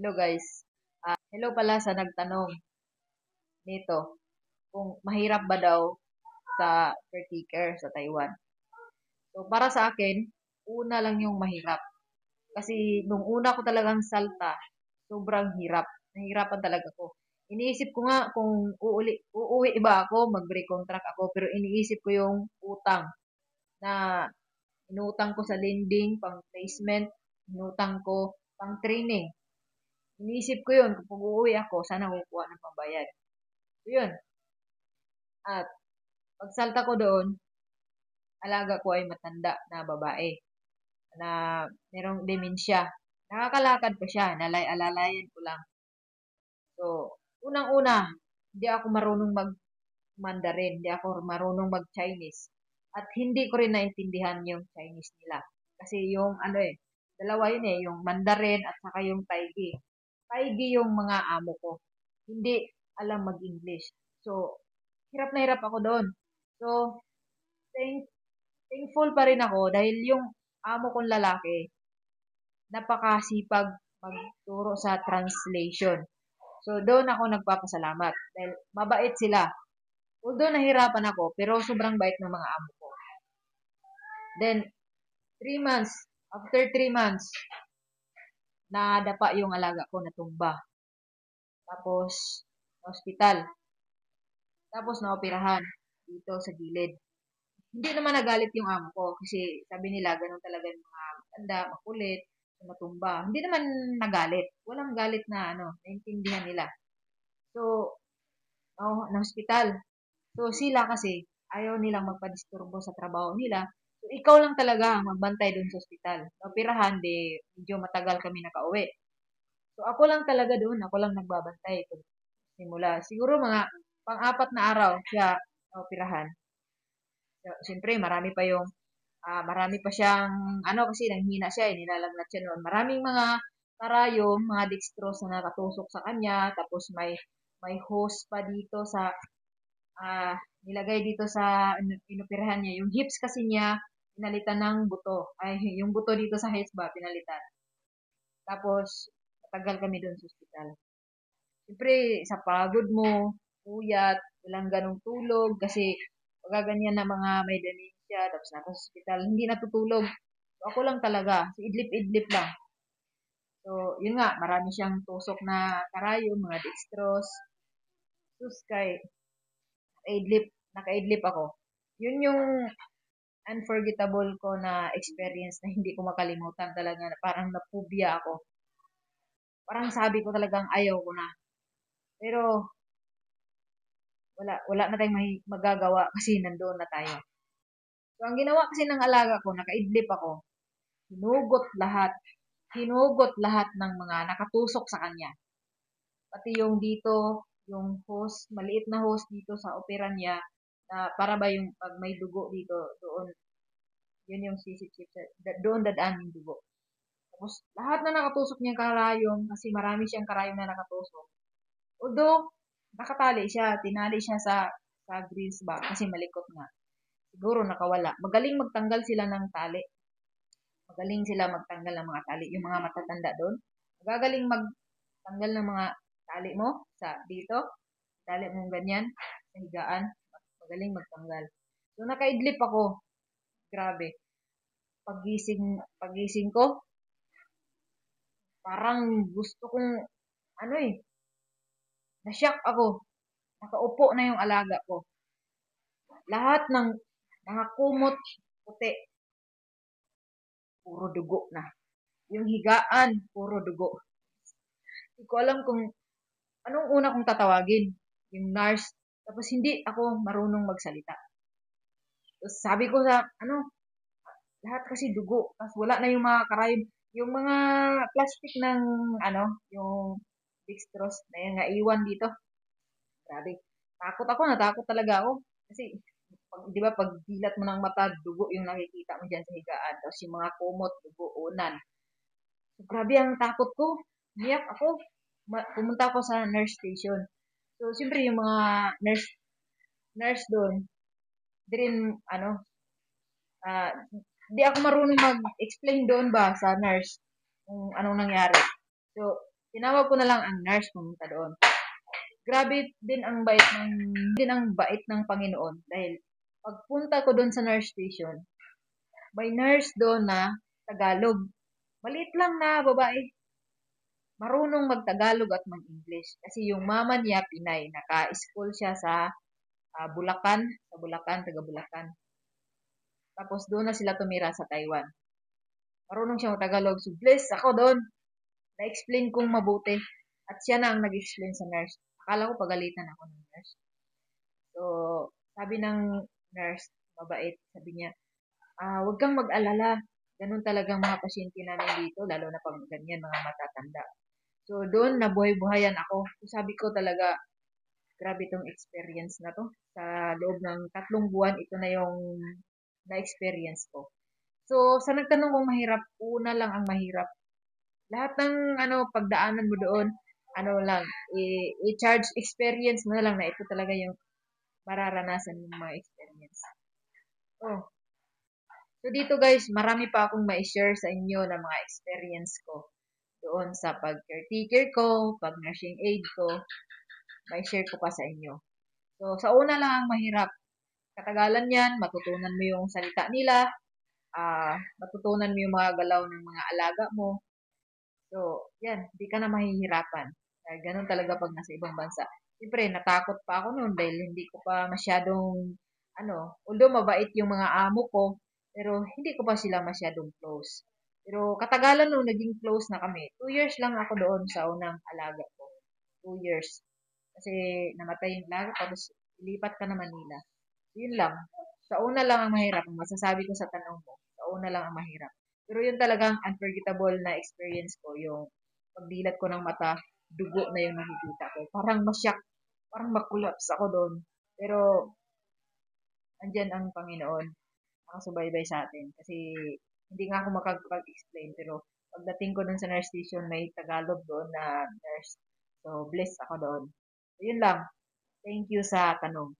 Hello guys. Hello pala sa nagtanong nito kung mahirap ba daw sa caretaker sa Taiwan. So para sa akin, una lang yung mahirap. Kasi nung una ko talagang salta, sobrang hirap. Nahirapan talaga ko. Iniisip ko nga kung uuwi ba ako, mag-recontract ako, pero iniisip ko yung utang na inutang ko sa lending, pang placement, inutang ko pang training. Iniisip ko yun, kung uuwi ako, sana kukuha ng pambayad. So yun. At pagsalta ko doon, alaga ko ay matanda na babae na merong demensya. Nakakalakad pa siya, alalayan ko lang. So, unang-una, hindi ako marunong mag-Mandarin, hindi ako marunong mag-Chinese. At hindi ko rin naintindihan yung Chinese nila. Kasi yung dalawa yun yung Mandarin at saka yung Taigi. Taigi yung mga amo ko. Hindi alam mag-English. So, hirap na hirap ako doon. So, thank thankful pa rin ako dahil yung amo kong lalaki, napakasipag magturo sa translation. So, doon ako nagpapasalamat dahil mabait sila. Although nahirapan ako, pero sobrang bait ng mga amo ko. Then, 3 months, after 3 months, nadapa yung alaga ko, natumba. Tapos, hospital. Tapos, naoperahan dito sa gilid. Hindi naman nagalit yung amo ko kasi sabi nila ganun talaga yung mga matanda, makulit, matumba. Hindi naman nagalit. Walang galit na naintindihan nila. So, na hospital. So, sila kasi ayaw nilang magpadisturbo sa trabaho nila. So, ikaw lang talaga ang magbantay dun sa hospital. Sa operahan, medyo matagal kami nakauwi. So, ako lang talaga doon. Ako lang nagbabantay. Simula. Siguro mga pang-apat na araw siya na operahan. So, siyempre, marami pa siyang, kasi nanghina siya, nilalagnat siya noon. Maraming mga karayom, mga dextrose na nakatusok sa kanya, tapos may hose pa dito nilagay dito sa inoperahan niya. Yung hips kasi niya, pinalitan ng buto. Ay, yung buto dito sa hips ba, pinalitan. Tapos, matagal kami doon sa ospital. Siyempre, sa pagod mo, puyat, walang ganong tulog, kasi pagkaganyan na mga may dementia, tapos nasa hospital, hindi natutulog. So, ako lang talaga, si idlip-idlip lang. So, yun nga, marami siyang tusok na karayom, mga dextrose, suskay, nakaidlip ako. Yun yung unforgettable ko na experience na hindi ko makalimutan talaga. Parang napubya ako. Parang sabi ko talagang ayaw ko na. Pero wala na tayong magagawa kasi nandoon na tayo. So, ang ginawa kasi ng alaga ko, nakaidlip ako. Hinugot lahat. Hinugot lahat ng mga nakatusok sa kanya. Pati yung dito, yung hose, maliit na hose dito sa opera niya, na para ba yung pag may dugo dito, doon, yun yung sisip-sip, doon dadaan yung dugo. Tapos, lahat na nakatusok niyang karayom, kasi marami siyang karayom na nakatusok. Although, nakatali siya, tinali siya sa grills ba, kasi malikot nga. Siguro nakawala. Magaling magtanggal sila ng tali. Magaling sila magtanggal ng mga tali. Yung mga matatanda doon. Magagaling magtanggal ng mga tali mo dito. Tali mong ganyan. Sa higaan. Magaling magtanggal. So, nakaidlip ako. Grabe. Pagising ko, parang gusto kong, ano eh, na-shock ako. Nakaupo na yung alaga ko. Lahat ng mga kumot, puti, puro dugo na. Yung higaan, puro dugo. Hindi ko alam kung anong una kong tatawagin. Yung nurse. Tapos hindi ako marunong magsalita. Tapos sabi ko lahat kasi dugo. Tapos wala na yung mga karayom. Yung mga plastic ng, yung dextrose na yung naiwan dito. Grabe. Natakot talaga ako. Kasi, di ba, pag dilat mo ng mata, dugo yung nakikita mo dyan sa higaan. Tapos yung mga kumot, dugo, unan. So, grabe ang takot ko. Niyak ako. Pumunta ako sa nurse station. So, siyempre yung mga nurse doon, di rin, di ako marunong mag-explain doon ba sa nurse kung anong nangyari. So, Tinawag ko na lang ang nurse pumunta doon. Grabe din ang bait ng Panginoon dahil pagpunta ko doon sa nurse station, may nurse doon na Tagalog. Maliit lang na babae, marunong mag-Tagalog at mag-English. Kasi yung mama niya, Pinay, naka-school siya sa Bulacan, taga Bulacan. Tapos doon na sila tumira sa Taiwan. Marunong siya mag-Tagalog. So, bless ako doon. Na-explain kong mabuti. At siya na ang nag-explain sa nurse. Akala ko pagalitan ako ng nurse. So, sabi ng nurse, mabait, sabi niya, huwag kang mag-alala. Ganun talagang mga pasyente namin dito, lalo na pag ganyan, mga matatanda. So, doon, nabuhay-buhayan ako. So, sabi ko talaga, grabe tong experience na to. Sa loob ng 3 buwan, ito na yung na-experience ko. So, sa nagtanong kung mahirap, una lang ang mahirap. Lahat ng pagdaanan mo doon, lang, i-charge experience mo na lang na ito talaga yung mararanasan ng mga experience. Oh, so dito guys, marami pa akong ma-share sa inyo na mga experience ko doon sa pag-caretaker ko, pag-nursing aid ko, ma-share ko pa sa inyo. So, sa una lang ang mahirap. Katagalan yan, matutunan mo yung salita nila, matutunan mo yung mga galaw ng mga alaga mo. So, yan, di ka na mahihirapan. Dahil ganun talaga pag nasa ibang bansa. Siyempre, natakot pa ako noon dahil hindi ko pa masyadong, although mabait yung mga amo ko, pero hindi ko pa sila masyadong close. Pero katagalan nung naging close na kami. 2 years lang ako doon sa unang alaga ko. 2 years. Kasi namatay yung alaga ko, tapos ilipat ka na Manila. Yun lang. Sa una lang ang mahirap. Ang masasabi ko sa tanong mo, sa una lang ang mahirap. Pero yun talagang unforgettable na experience ko, yung pagdilat ko ng mata, dugo na yung nakikita ko. Parang masyak, parang makulaps ako doon. Pero, andyan ang Panginoon, nakasubaybay sa atin. Kasi, hindi nga ako makapag-explain, pero pagdating ko doon sa nurse station, may Tagalog doon na nurse. So, blessed ako doon. So, yun lang. Thank you sa tanong.